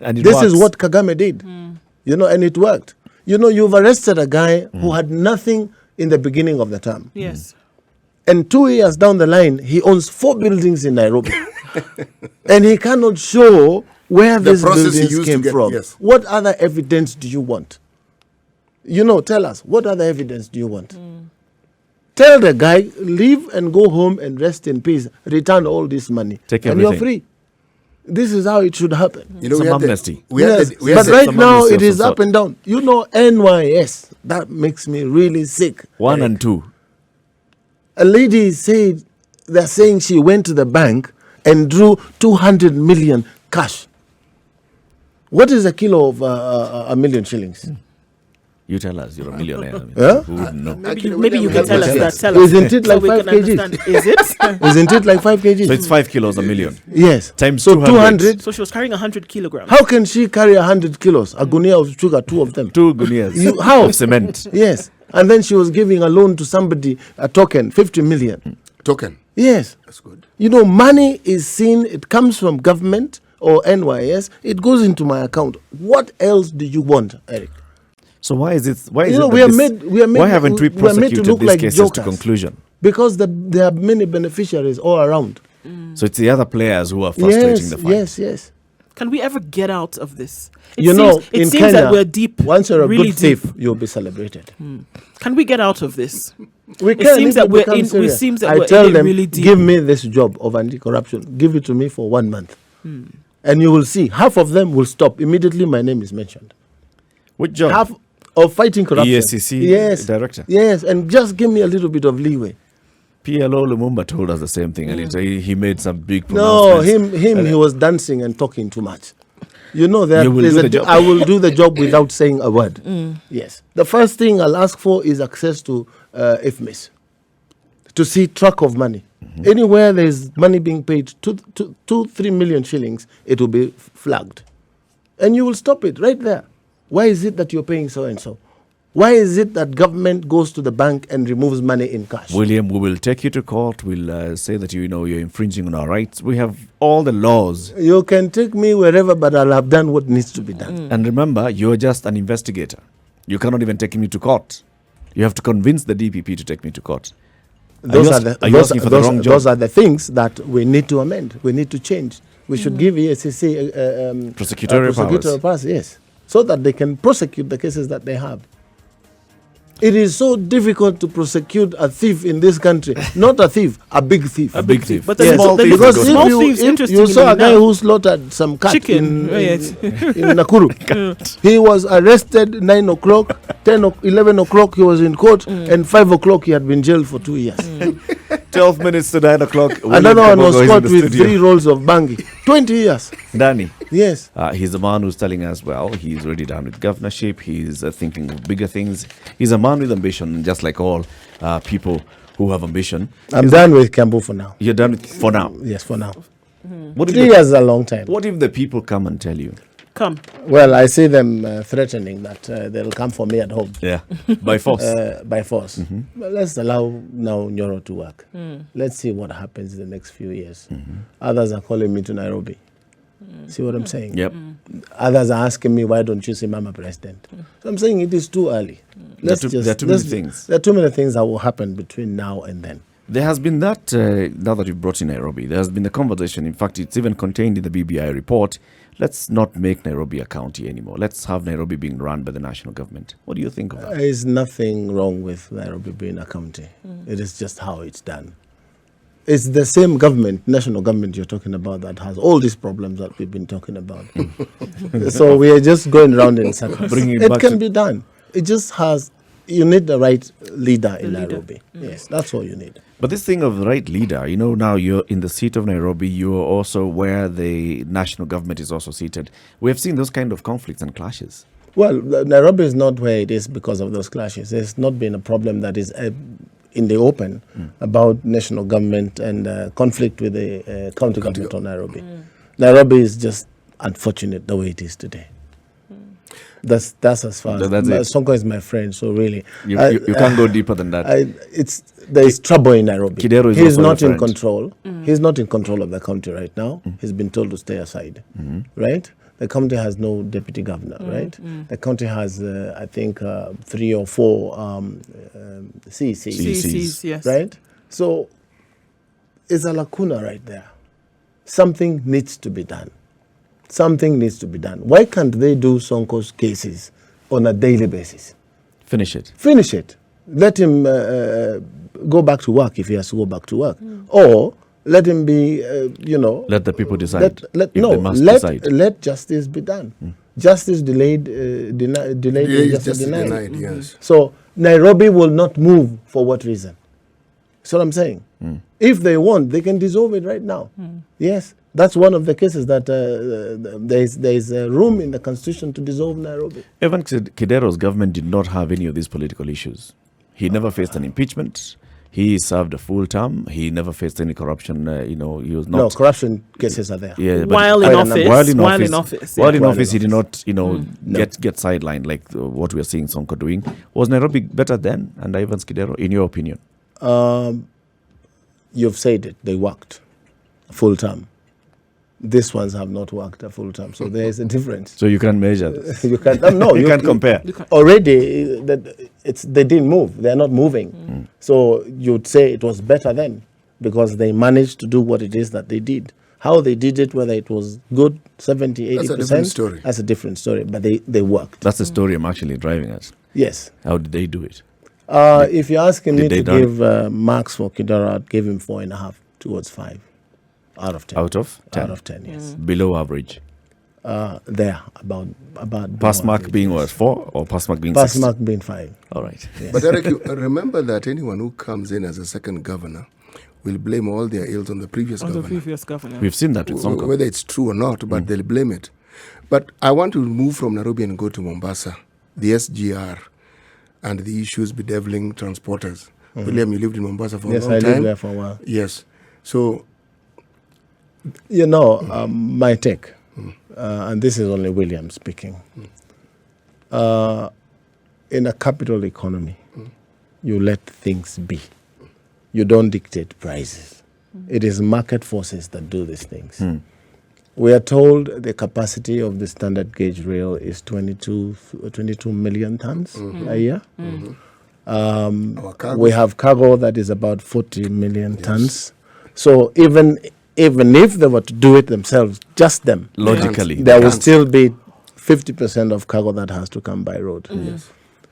And it This works. is what Kagame did. And it worked. You've arrested a guy who had nothing in the beginning of the term. Yes. And 2 years down the line, he owns 4 buildings in Nairobi. And he cannot show where The these process he buildings used to came get- from. yes. What other evidence do you want? Tell us, what other evidence do you want? Tell the guy, leave and go home and rest in peace. Return all this money. Take and you're everything. free. This is how it should happen. You know, Some we had amnesty. But right some now amnesty it of is some up and down. You know, NYS, that makes me really sick. 1 and 2. A lady said, they're saying she went to the bank and drew 200 million cash. What is a kilo of a million shillings? You tell us, you're a millionaire. I mean, Yeah? who wouldn't know? Maybe you can tell us that. Tell us. Isn't it So like we 5 can kgs? understand. Is it? Isn't it like 5 kgs? So it's 5 kilos a million. Yes. Times so 200. So she was carrying 100 kilograms. How can she carry 100 kilos? A gunia of sugar, 2 of them. 2 guineas How? of cement. Yes. And then she was giving a loan to somebody, a token, 50 million. Token. Yes. That's good. You know, money is seen, it comes from government or NYS, it goes into my account. What else do you want, Eric? So why is it? Why is You know, it? we that are this- made- we are made- why haven't we we are made to prosecuted look these like cases to jokers. conclusion? Because there are many beneficiaries all around. So it's the other players who are frustrating the fight. Yes. Can we ever get out of this? It You know, it in seems Kenya, that we're deep. once you're a really good thief, deep. you'll be celebrated. Can we get out of this? We It can seems if that we we're become in- it serious. seems that I we're in tell it them, really deep. give me this job of anti-corruption. Give it to me for 1 month. And you will see, half of them will stop. Immediately my name is mentioned. Which job? Half of fighting corruption. ESCC yes. director. Yes, and just give me a little bit of leeway. PLO Lumumba told us the same thing, and he made some big No, pronouncements. he was dancing and talking too much. You know that You will there's do a the job. I will do the job without saying a word. Yes. The first thing I'll ask for is access to IFMIS, to see track of money. Anywhere there is money being paid, 3 million shillings, it will be flagged. And you will stop it right there. Why is it that you're paying so and so? Why is it that government goes to the bank and removes money in cash? William, we will take you to court. We'll say that you're infringing on our rights. We have all the laws. You can take me wherever, but I'll have done what needs to be done. And remember, you're just an investigator. You cannot even take me to court. You have to convince the DPP to take me to court. Those you are ask- the are you those, asking for the those- wrong job? those are the things that we need to amend. We need to change. We should give ESCC Prosecutorial powers, yes, so that they can prosecute the cases that they have. It is so difficult to prosecute a thief in this country. Not a thief, a big thief. A big thief. But The the small the thief because goes if to small you, thieves, if you interestingly saw a guy enough- who slaughtered some cat Chicken, in Nakuru, he was arrested 9 o'clock, 11 o'clock he was in court, and 5 o'clock he had been jailed for 2 years. 12 minutes to 9 o'clock. Another one was Kabogo is in caught the with studio. 3 rolls of bangi. 20 years. Danny. Yes. He's the man who's telling us, well, he's already done with governorship. He's thinking of bigger things. He's a man with ambition, just like all people who have ambition. I'm done with Kiambu for now. You're done with for now. Yes, for now. What if 3 the- years is a long time. What if the people come and tell you? Come. Well, I see them threatening that they'll come for me at home Yeah, by force. by force. But let's allow now Nyoro to work. Let's see what happens in the next few years. Others are calling me to Nairobi. See what I'm saying? Yep. Others are asking me, why don't you see Mama President? So I'm saying it is too early. There are too many things. There are too many things that will happen between now and then. There has been that, now that you brought in Nairobi, there has been the conversation. In fact, it's even contained in the BBI report. Let's not make Nairobi a county anymore. Let's have Nairobi being run by the national government. What do you think of that? There is nothing wrong with Nairobi being a county. It is just how it's done. It's the same government, national government you're talking about, that has all these problems that we've been talking about. So we are just going around in circles. Bringing it It back can to- be done. It just has, you need the right leader in leader. Nairobi. Yes, that's all you need. But this thing of the right leader, now you're in the seat of Nairobi, you're also where the national government is also seated. We have seen those kind of conflicts and clashes. Well, Nairobi is not where it is because of those clashes. There's not been a problem that is in the open about national government and conflict with the county government of Nairobi. Nairobi is just unfortunate the way it is today. That's as far as That's it. Sonko is my friend, so really You can't go deeper than that. there is trouble in Nairobi. Kidero is He's also not your in friend. control. He's not in control of the county right now. He's been told to stay aside, right? The county has no deputy governor, right? The county has, I think, 3 or 4 CCs, CCs, yes. right? So it's a lacuna right there. Something needs to be done. Something needs to be done. Why can't they do Sonko's cases on a daily basis? Finish it. Finish it. Let him go back to work if he has to go back to work. Or Let him be, Let the people decide. Let if they must decide. let justice be done. Justice delayed, delayed, justice denied. Yes. So Nairobi will not move for what reason? That's what I'm saying. If they want, they can dissolve it right now. Yes, that's one of the cases that there is room in the constitution to dissolve Nairobi. Evan Kidero's government did not have any of these political issues. He never faced an impeachment. He served a full term. He never faced any corruption. He was not. No, corruption cases are there. Yeah, but While in office, he did not, get sidelined like what we are seeing Sonko doing. Was Nairobi better then under Evans Kidero, in your opinion? You've said it. They worked full term. These ones have not worked a full term, so there is a difference. So you can't measure this. You can't. No, you can't compare. Already, they didn't move. They are not moving. So you'd say it was better then because they managed to do what it is that they did. How they did it, whether it was good, 70, 80%, that's a different story. That's a different story. But they worked. That's the story I'm actually driving at. Yes. How did they do it? If you're asking me to give marks for Kidero, I'd give him 4.5 towards 5. Out of 10. Out of 10? Out of 10, yes. Below average? There, about Pass mark being what, 4 or pass mark being 6? Pass mark being 5. All right. Yes. But Eric, you remember that anyone who comes in as a second governor will blame all their ills on the previous governor. We've seen that with Sonko. Whether it's true or not, but they'll blame it. But I want to move from Nairobi and go to Mombasa, the SGR, and the issues bedeviling transporters. William, you lived in Mombasa for a long time. Yes, I lived there for a while. Yes. So, my take, and this is only William speaking, in a capital economy, you let things be. You don't dictate prices. It is market forces that do these things. We are told the capacity of the standard gauge rail is 22 million tons a year. We have cargo that is about 40 million tons. So even if they were to do it themselves, just them, logically, there will still be 50% of cargo that has to come by road.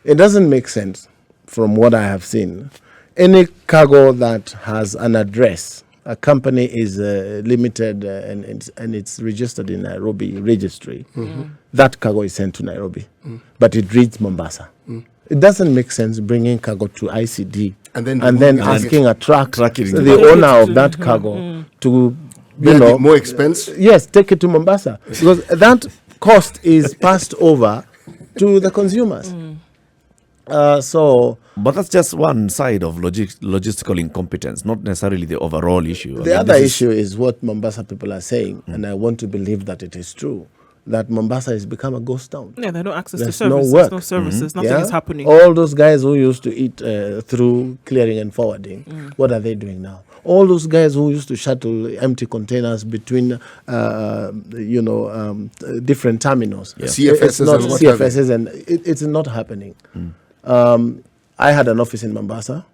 It doesn't make sense from what I have seen. Any cargo that has an address, a company is limited and it's registered in Nairobi registry, that cargo is sent to Nairobi, but it reads Mombasa. It doesn't make sense bringing cargo to ICD and then asking a truck, the owner of that cargo, to more expense. Yes, take it to Mombasa because that cost is passed over to the consumers. But that's just one side of logistical incompetence, not necessarily the overall issue. The other issue is what Mombasa people are saying, and I want to believe that it is true, that Mombasa has become a ghost town. Yeah, they don't access There's to services. no work. No services. Nothing is happening. All those guys who used to eat through clearing and forwarding, what are they doing now? All those guys who used to shuttle empty containers between, different terminals. Yeah. CFSs and it's not happening. I had an office in Mombasa.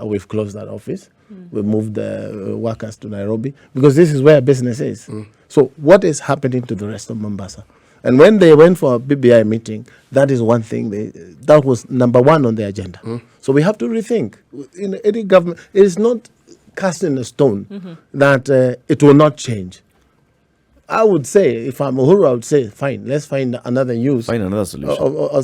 We've closed that office. We moved the workers to Nairobi because this is where business is. So what is happening to the rest of Mombasa? And when they went for a BBI meeting, that is one thing. That was number one on the agenda. So we have to rethink. In any government, it is not cast in a stone that it will not change. I would say, if I'm Uhuru, I would say, fine, let's find another use. Find another solution.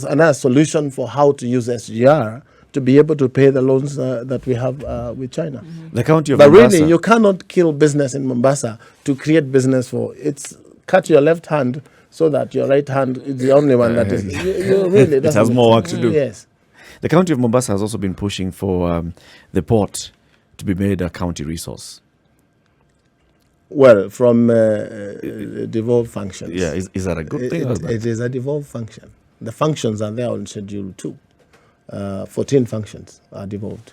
Another solution for how to use SGR to be able to pay the loans that we have with China. The county of But Mombasa. really, you cannot kill business in Mombasa to create business for. It's cut your left hand so that your right hand is the only one that is. You really, it has more work to do. Yes. The county of Mombasa has also been pushing for the port to be made a county resource. Well, from devolved functions. Yeah, is that a good thing? It is a devolved function. The functions are there on Schedule 2. 14 functions are devolved.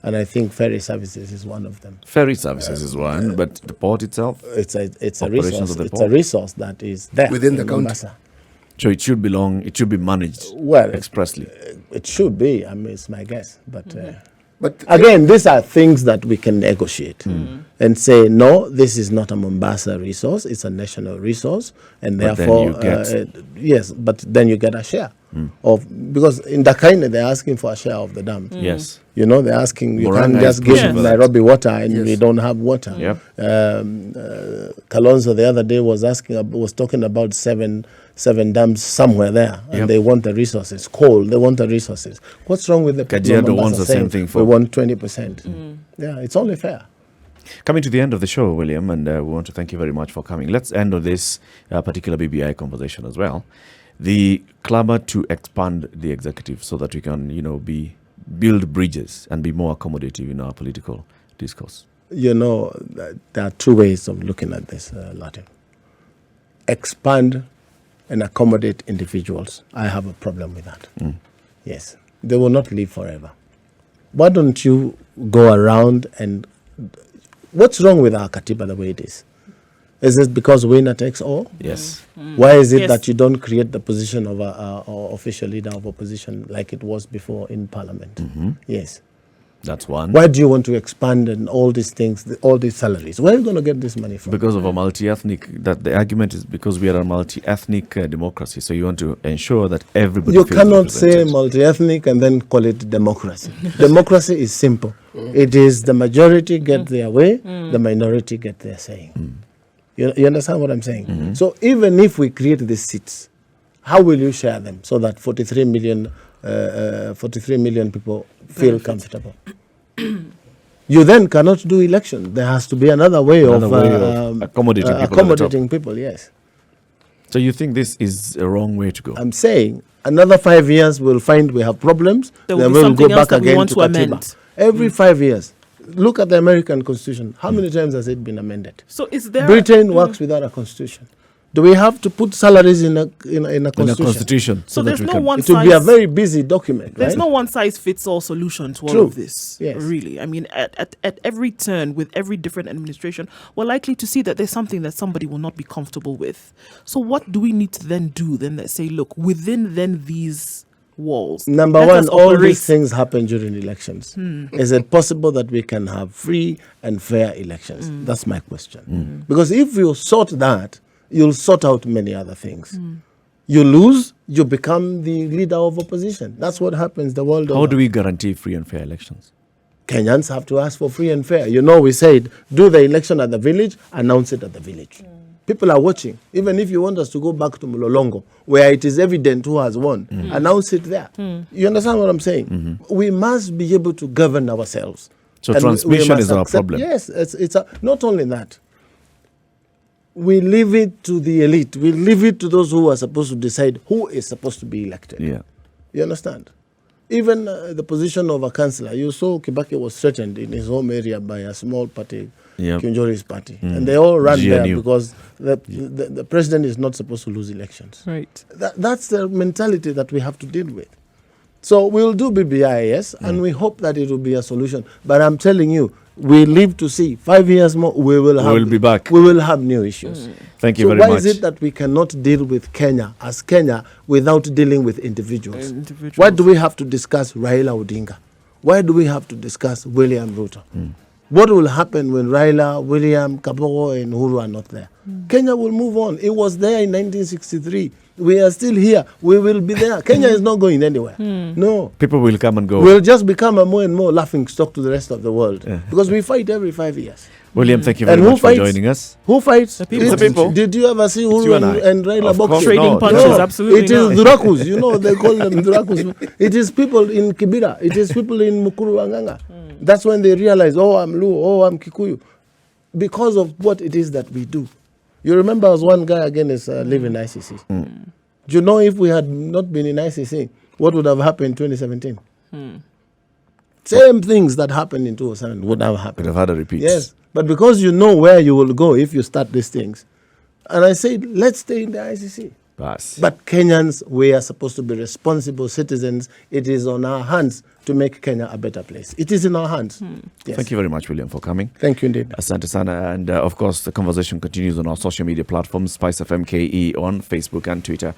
And I think ferry services is one of them. Ferry services is one, but the port itself? It's a resource. It's a resource that is there within the county. Mombasa. So it should be managed expressly. It should be. I mean, it's my guess. But again, these are things that we can negotiate. and say, no, this is not a Mombasa resource, it's a national resource, and But then therefore, you get- yes, but then you get a share of, because in Dakaine they're asking for a share of the dam. Yes. You know, they're asking, you Moranga can't is just give pushing for that. Nairobi water and Yes. we don't have water. Yep. Kalonzo the other day was talking about seven dams somewhere there, and Yep. they want the resources. Coal, they want the resources. What's wrong with the people of Kajiado Mombasa wants the saying same thing for- we want 20%? Yeah, it's only fair. Coming to the end of the show, William, and we want to thank you very much for coming. Let's end on this particular BBI conversation as well. The clamor to expand the executive so that we can, build bridges and be more accommodative in our political discourse. You know, there are two ways of looking at this, Latin. Expand and accommodate individuals. I have a problem with that. Yes, they will not live forever. Why don't you go around and... What's wrong with our Katiba the way it is? Is it because winner takes all? Yes. Why is it Yes. that you don't create the position of a official leader of opposition like it was before in parliament? Yes. That's one. Why do you want to expand and all these things, all these salaries? Where are you going to get this money from? Because of a multi-ethnic, that the argument is because we are a multi-ethnic democracy. So you want to ensure that everybody You feels cannot say represented. multi-ethnic and then call it democracy. Democracy is simple. It is the majority get their way, the minority get their saying. You understand what I'm saying? So even if we create these seats, how will you share them so that 43 million people feel comfortable? You then cannot do election. There has to be another way of accommodating people at the top. accommodating people, yes. So you think this is a wrong way to go? I'm saying another 5 years we'll find we have problems. There will then be we'll something go else back that we again want to to Katiba. amend. Every 5 years. Look at the American Constitution. How many times has it been amended? So is there... Britain works without a constitution. Do we have to put salaries in a constitution? In a constitution. So that there's we no can. one It will be a size... very busy document, There's right? no one-size-fits-all solution to all True. of this, Yes. really. I mean, at every turn, with every different administration, we're likely to see that there's something that somebody will not be comfortable with. So what do we need to then do? Then let's say, look, within then these walls. Number let one, us all operate. these things happen during elections. Is it possible that we can have free and fair elections? That's my question. Because if you sort that, you'll sort out many other things. You lose, you become the leader of opposition. That's what happens the world over. How do we guarantee free and fair elections? Kenyans have to ask for free and fair. You know, we said, do the election at the village, announce it at the village. People are watching. Even if you want us to go back to Mulolongo, where it is evident who has won, announce it there. You understand what I'm saying? We must be able to govern ourselves. So And transmission must is our accept- problem. Yes, not only that. We leave it to the elite. We leave it to those who are supposed to decide who is supposed to be elected. Yeah. You understand? Even the position of a councillor, you saw Kibaki was threatened in his home area by a small party, Yep. Kinjori's party. And they all ran there GNU. because the president is not supposed to lose elections. Right. That's the mentality that we have to deal with. So we'll do BBI, yes, and we hope that it will be a solution. But I'm telling you, we live to see 5 years more, we will be back. We will have new issues. Thank you So very why much. is it that we cannot deal with Kenya as Kenya without dealing with individuals? Individuals. Why do we have to discuss Raila Odinga? Why do we have to discuss William Ruto? What will happen when Raila, William, Kabogo and Uhuru are not there? Kenya will move on. It was there in 1963. We are still here. We will be there. Kenya is not going anywhere. No. People will come and go. We'll just become a more and more laughing stock to the rest of the world because we fight every 5 years. William, thank you very And who much for fights? joining us. Who fights? The people. It's- The people. Did you ever see you Uhuru and I. and Raila Of course boxing? Trading not. punches, No, absolutely it is not. Durakus. You know, they call them Durakus. It is people in Kibera. It is people in Mukuru Anganga. That's when they realize, oh, I'm Luo, oh, I'm Kikuyu. Because of what it is that we do. You remember as one guy again is living in ICC. Do you know if we had not been in ICC, what would have happened in 2017? Same things that happened in 2007 would have happened. Would have had a repeat. Yes, but because you know where you will go if you start these things. And I said, let's stay in the ICC. Yes. But Kenyans, we are supposed to be responsible citizens. It is on our hands to make Kenya a better place. It is in our hands. Yes. Thank you very much, William, for coming. Thank you indeed. Asante sana. And of course, the conversation continues on our social media platforms, Spice FM KE on Facebook and Twitter.